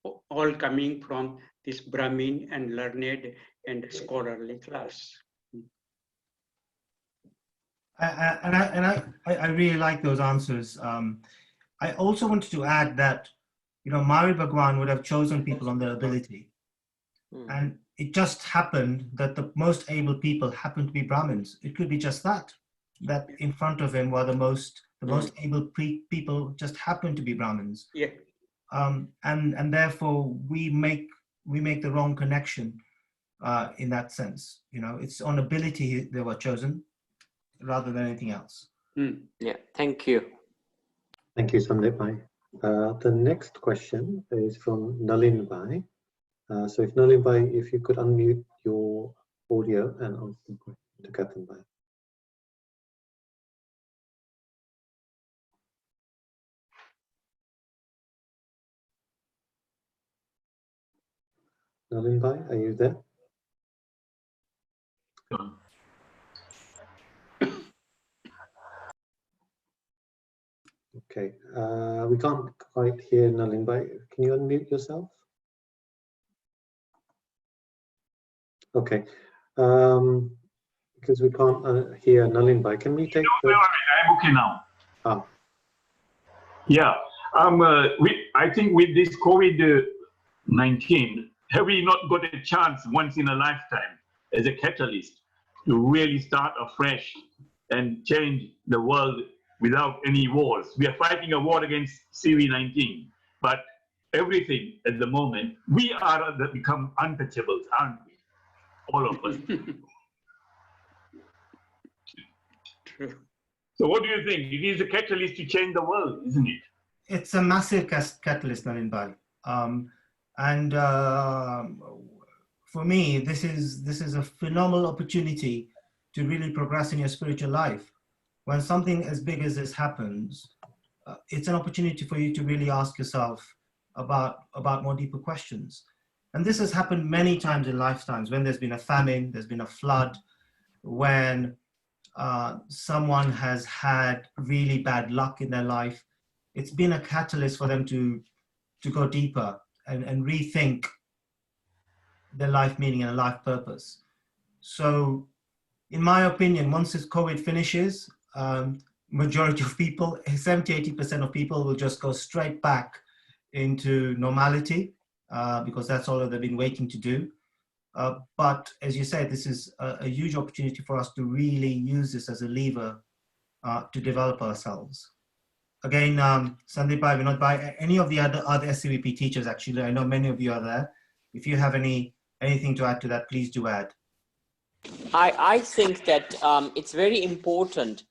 all coming from this Brahmin and learned and scholarly class.
I really like those answers. I also wanted to add that, Mahavir Bhagwan would have chosen people on their ability. And it just happened that the most able people happened to be Brahmins. It could be just that in front of him were the most able people just happened to be Brahmins.
Yeah.
And therefore we make the wrong connection in that sense. It's on ability they were chosen rather than anything else.
Yeah, thank you.
Thank you, Sandeep Bhai. The next question is from Nalin Bhai. So if Nalin Bhai, if you could unmute your audio and answer the question to Ketan Bhai. Nalin Bhai, are you there? Okay, we can't quite hear Nalin Bhai. Can you unmute yourself? Okay, because we can't hear Nalin Bhai. Can we take the...
I'm okay now.
Ah.
Yeah, I think with this COVID-19, have we not got a chance once in a lifetime as a catalyst to really start afresh and change the world without any wars? We are fighting a war against CV-19, but everything at the moment, we are become untouchables, aren't we? All of us.
True.
So what do you think? It is a catalyst to change the world, isn't it?
It's a massive catalyst, Nalin Bhai. For me, this is a phenomenal opportunity to really progress in your spiritual life. When something as big as this happens, it's an opportunity for you to really ask yourself about more deeper questions. And this has happened many times in lifetimes, when there's been a famine, there's been a flood, when someone has had really bad luck in their life. It's been a catalyst for them to go deeper and rethink their life meaning and life purpose. So in my opinion, once this COVID finishes, majority of people, 70–80% of people will just go straight back into normality because that's all that they've been waiting to do. But as you said, this is a huge opportunity for us to really use this as a lever to develop ourselves. Again, Sandeep Bhai, Vinod Bhai, any of the other SCVP teachers, actually, I know many of you are there. If you have anything to add to that, please do add.
I think that it's very important.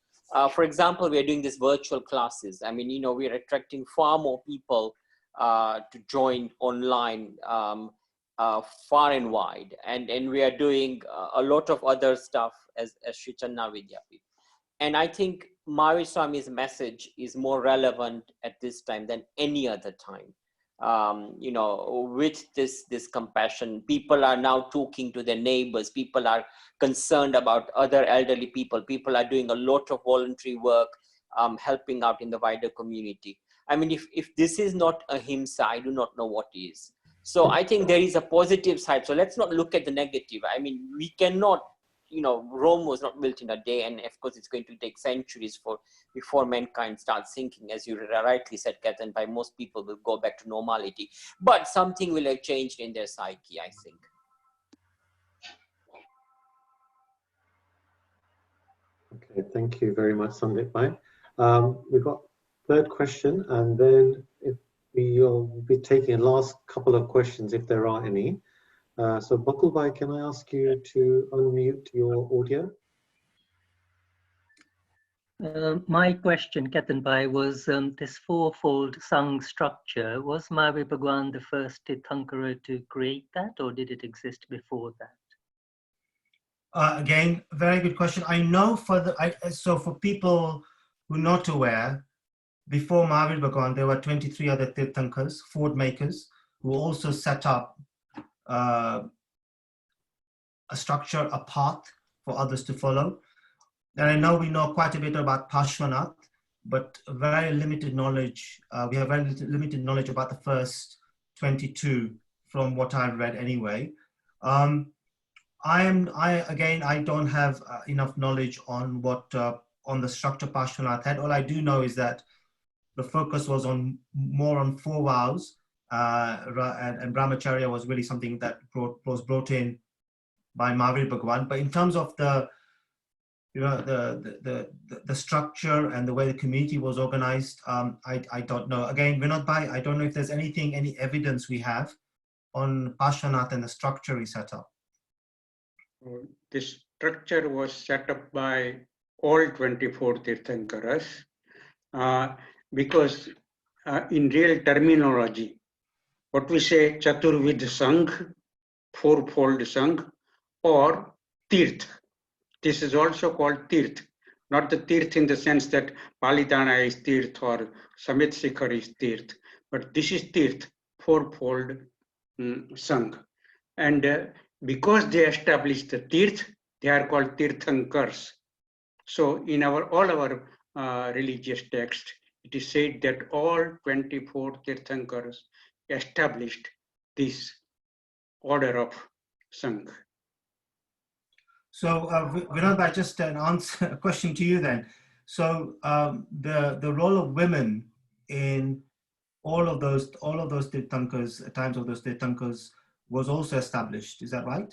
For example, we are doing these virtual classes. I mean, we are attracting far more people to join online far and wide. And we are doing a lot of other stuff as Sri Channa Vidyapith. And I think Mahavir Swami's message is more relevant at this time than any other time. With this compassion, people are now talking to their neighbors. People are concerned about other elderly people. People are doing a lot of voluntary work, helping out in the wider community. I mean, if this is not ahimsa, I do not know what is. So I think there is a positive side. So let's not look at the negative. I mean, we cannot, Rome was not built in a day, and of course it's going to take centuries before mankind starts thinking, as you rightly said, Ketan, by most people will go back to normality. But something will have changed in their psyche, I think.
Okay, thank you very much, Sandeep Bhai. We've got third question, and then we'll be taking a last couple of questions if there are any. So Bakul Bhai, can I ask you to unmute your audio?
My question, Ketan Bhai, was this fourfold sangh structure. Was Mahavir Bhagwan the first Tirthankara to create that, or did it exist before that?
Again, very good question. I know so for people who are not aware, before Mahavir Bhagwan, there were 23 other Tirthankars, ford makers, who also set up a structure, a path for others to follow. And I know we know quite a bit about Parshvanath, but very limited knowledge. We have very limited knowledge about the first 22 from what I've read anyway. I don't have enough knowledge on what on the structure Parshvanath had. All I do know is that the focus was more on 4 vows, and brahmacharya was really something that was brought in by Mahavir Bhagwan. But in terms of the structure and the way the community was organized, I don't know. Again, Vinod Bhai, I don't know if there's any evidence we have on Parshvanath and the structure he set up.
This structure was set up by all 24 Tirthankaras because in real terminology, what we say Chaturvid Sangh, fourfold Sangh, or Tirth. This is also called Tirth, not the Tirth in the sense that Palitana is Tirth or Samit Sikhar is Tirth, but this is Tirth, fourfold Sangh. And because they established the Tirth, they are called Tirthankars. So in all our religious texts, it is said that all 24 Tirthankars established this order of Sangh.
So Vinod Bhai, just an answer, a question to you then. So the role of women in all of those Tirthankars, at times of those Tirthankars, was also established. Is that right?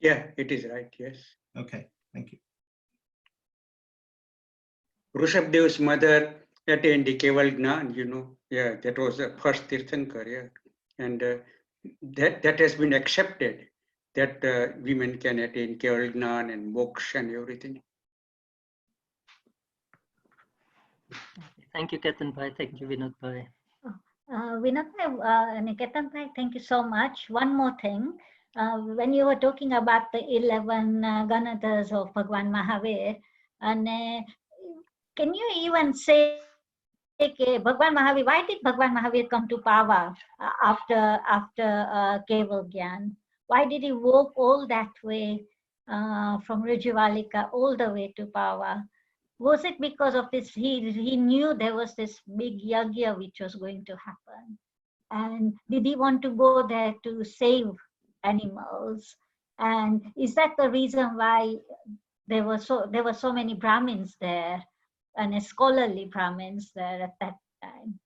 Yeah, it is right. Yes.
Okay, thank you.
Rushabdev's mother attained the Keval Gnan, yeah, that was the first Tirthankar, yeah. And that has been accepted, that women can attain Keval Gnan and moksha and everything.
Thank you, Ketan Bhai. Thank you, Vinod Bhai.
Vinod Bhai, Ketan Bhai, thank you so much. One more thing. When you were talking about the 11 Ganadhars of Bhagwan Mahavir, and can you even say, Bhagwan Mahavir, why did Bhagwan Mahavir come to power after Keval Gyan? Why did he walk all that way from Rajavalika all the way to power? Was it because of this? He knew there was this big yagya which was going to happen, and did he want to go there to save animals? And is that the reason why there were so many Brahmins there, and scholarly Brahmins there at that time?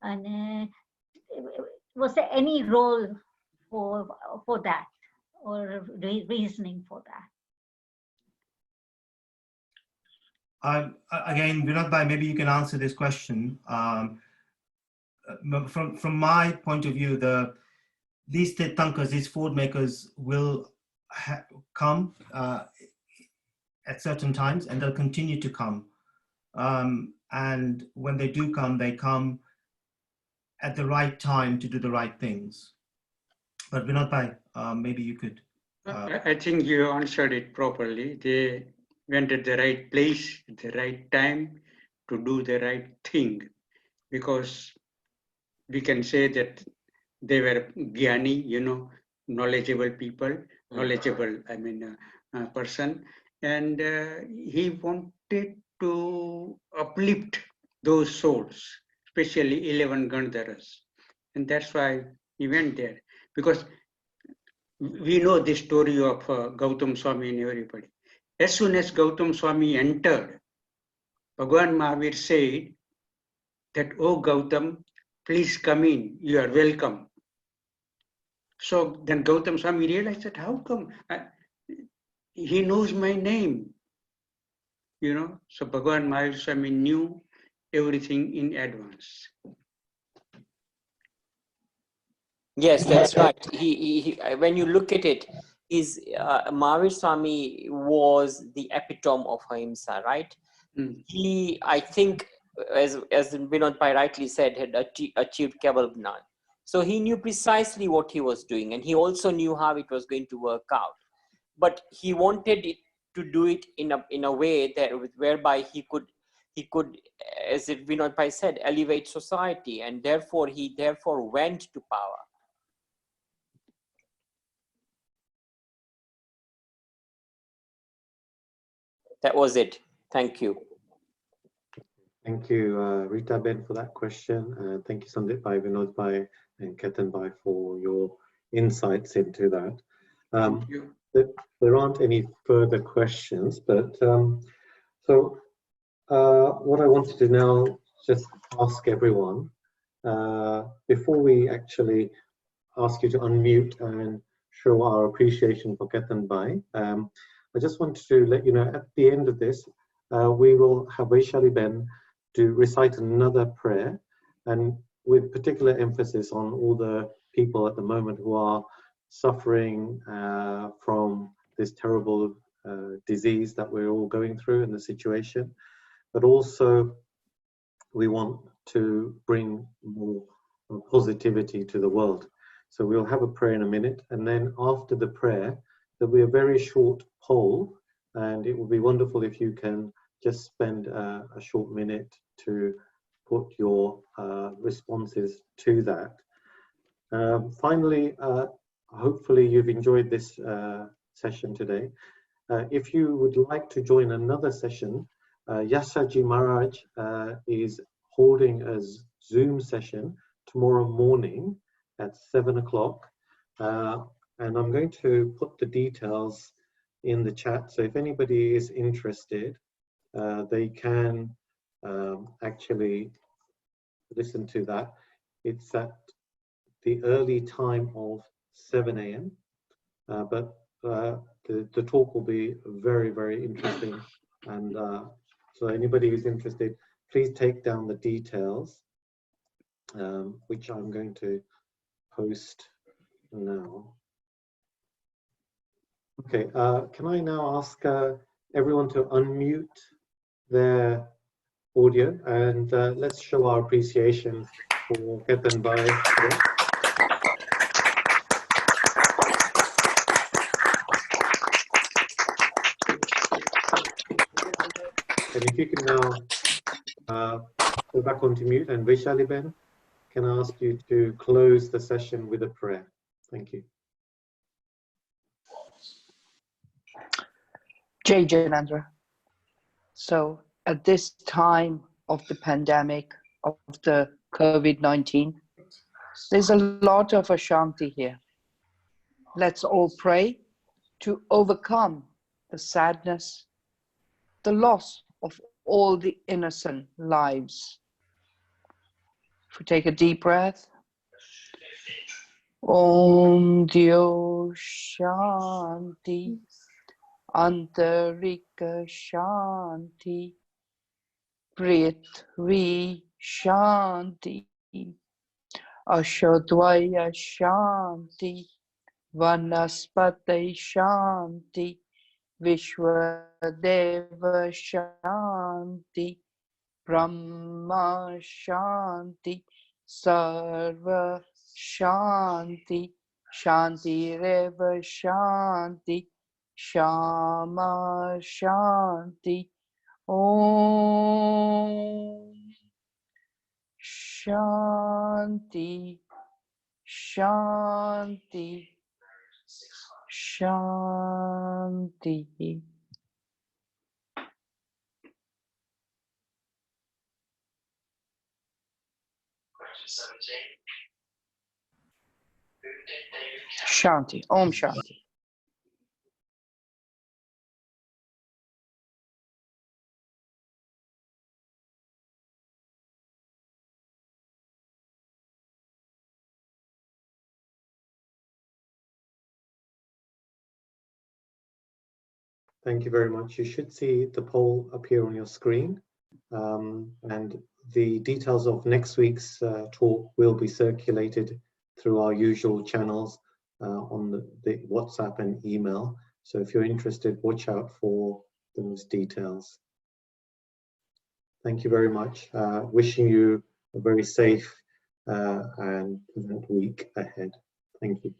And was there any role for that, or reasoning for that?
Again, Vinod Bhai, maybe you can answer this question. From my point of view, these Tirthankars, these ford makers, will come at certain times, and they'll continue to come. And when they do come, they come at the right time to do the right things. But Vinod Bhai, maybe you could.
I think you answered it properly. They went at the right place, at the right time to do the right thing, because we can say that they were Gyani, knowledgeable people, person, and he wanted to uplift those souls, especially 11 Gandharas. And that's why he went there, because we know the story of Gautam Swami and everybody. As soon as Gautam Swami entered, Bhagwan Mahavir said that, "Oh Gautam, please come in, you are welcome." So then Gautam Swami realized that, how come? He knows my name, So Bhagwan Mahavir Swami knew everything in advance.
Yes, that's right. He when you look at it, Mahavir Swami was the epitome of Ahimsa, right?
Mm.
He, I think, as Vinod Bhai rightly said, had achieved Keval Gnan. So he knew precisely what he was doing, and he also knew how it was going to work out. But he wanted it to do it in a way that whereby he he could, as Vinod Bhai said, elevate society, and therefore he went to power. That was it. Thank you.
Thank you, Rita Ben, for that question. Thank you, Sandip Bhai, Vinod Bhai, and Ketan Bhai for your insights into that.
Thank you.
There aren't any further questions, but what I wanted to now just ask everyone, before we actually ask you to unmute and show our appreciation for Ketan Bhai, I just wanted to let you know at the end of this, we will have Vaishali Ben to recite another prayer, and with particular emphasis on all the people at the moment who are suffering from this terrible disease that we're all going through in the situation. But also we want to bring more positivity to the world. So we'll have a prayer in a minute, and then after the prayer, there'll be a very short poll, and it will be wonderful if you can just spend a short minute to put your responses to that. Finally, hopefully you've enjoyed this session today. If you would like to join another session, Yasaji Maharaj is holding a Zoom session tomorrow morning at 7 o'clock. And I'm going to put the details in the chat. So if anybody is interested, they can actually listen to that. It's at the early time of 7 a.m. But the talk will be very, very interesting. And so anybody who's interested, please take down the details, which I'm going to post now. Okay, can I now ask everyone to unmute their audio, and let's show our appreciation for Ketan Bhai. And if you can now go back onto mute, and Vaishali Ben, can I ask you to close the session with a prayer? Thank you.
Jai Janandra. So at this time of the pandemic, of the COVID-19, there's a lot of Ashanti here. Let's all pray to overcome the sadness, the loss of all the innocent lives. If we take a deep breath, Om Dio Shanti, Antarika Shanti, Prithvi Shanti, Ashodvaya Shanti, Vanaspati Shanti, Vishwadeva Shanti, Brahma Shanti, Sarva Shanti, Shanti Reva Shanti, Shama Shanti, Om Shanti, Shanti, Shanti. Shanti, Om Shanti.
Thank you very much. You should see the poll appear on your screen, and the details of next week's talk will be circulated through our usual channels on the WhatsApp and email. So if you're interested, watch out for those details. Thank you very much. Wishing you a very safe and pleasant week ahead. Thank you.